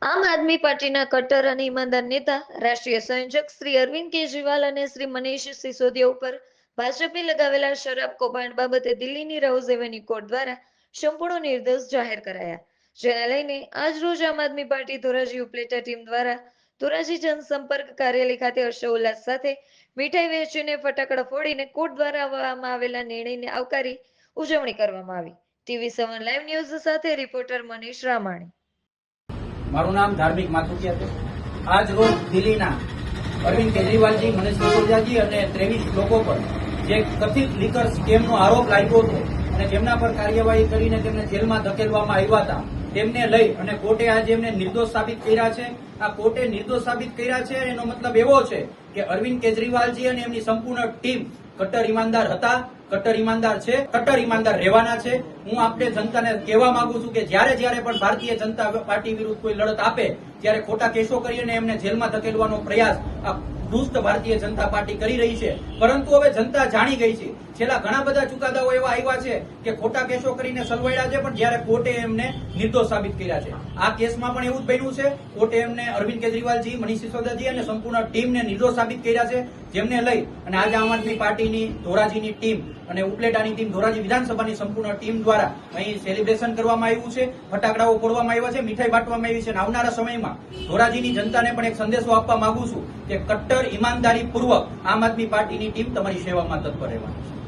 આમ આદમી પાર્ટીના કટ્ટર અને ઈમાનદાર નેતા રાષ્ટ્રીય સંયોજક શ્રી અરવિંદ કેજરીવાલ અને શ્રી મનીષ સિસોદિયા ઉપર ભાજપે લગાવેલા શરાબ કૌભાંડ બાબતે દિલ્હીની રાઉઝ એવન્યુ કોર્ટ દ્વારા સંપૂર્ણ નિર્દોષ જાહેર કરાયા, જેને લઈને આજરોજ આમ આદમી પાર્ટી ધોરાજી ઉપલેટા ટીમ દ્વારા ધોરાજી જનસંપર્ક કાર્યાલય ખાતે હર્ષોલ્લાસ સાથે મીઠાઈ વેચીને ફટાકડા ફોડીને કોર્ટ દ્વારા આવવામાં આવેલા નિર્ણયને આવકારી ઉજવણી કરવામાં આવી. TV7 લાઈવ ન્યૂઝ સાથે રિપોર્ટર મનીષ રામાણી. મારું નામ ધાર્મિક માથુકિયા છે. આજ રોજ દિલ્હીના અરવિંદ કેજરીવાલજી, મનીષ સિસોદિયાજી અને 23 લોકો પર જે કથિત લીકર સ્કેમનો આરોપ લાગ્યો હતો અને જેમના પર કાર્યવાહી કરીને તેમને જેલમાં ધકેલવામાં આવ્યા હતા, તેમને લઈ અને કોર્ટે આજે એમને નિર્દોષ સાબિત કર્યા છે. આ કોર્ટે નિર્દોષ સાબિત કર્યા છે એનો મતલબ એવો છે કે અરવિંદ કેજરીવાલજી અને એમની સંપૂર્ણ ટીમ કટ્ટર ઈમાનદાર હતા, કટ્ટર ઈમાનદાર છે, કટ્ટર ઈમાનદાર રહેવાના છે. હું આપણે જનતાને કહેવા માંગુ છું કે જ્યારે પણ ભારતીય જનતા પાર્ટી વિરુદ્ધ કોઈ લડત આપે ત્યારે ખોટા કેસો કરીને એમને જેલમાં ધકેલવાનો પ્રયાસ આ દુષ્ટ ભારતીય જનતા પાર્ટી કરી રહી છે. પરંતુ હવે જનતા જાણી ગઈ છે. છેલ્લા ઘણા બધા ચુકાદાઓ એવા આવ્યા છે કે ખોટા કેસો કરીને સલવાડ્યા છે, પણ જ્યારે કોર્ટે એમને નિર્દોષ સાબિત કર્યા છે. આ કેસમાં પણ એવું જ બન્યું છે. કોર્ટે એમને અરવિંદ કેજરીવાલજી, મનીષ સિસોદિયાજી અને સંપૂર્ણ ટીમને નિર્દોષ સાબિત કર્યા છે, જેમને લઈ અને આજે આમ આદમી પાર્ટીની ધોરાજીની ટીમ અને ઉપલેટાની ટીમ, ધોરાજી વિધાનસભાની સંપૂર્ણ ટીમ દ્વારા અહીં સેલિબ્રેશન કરવામાં આવ્યું છે, ફટાકડાઓ ફોડવામાં આવ્યા છે, મીઠાઈ બાંટવામાં આવી છે અને આવનારા સમયમાં ધોરાજીની જનતાને પણ એક સંદેશો આપવા માંગુ છું કે કટ્ટર ઈમાનદારી પૂર્વક આમ આદમી પાર્ટીની ટીમ તમારી સેવામાં તત્પર રહેવાની છે.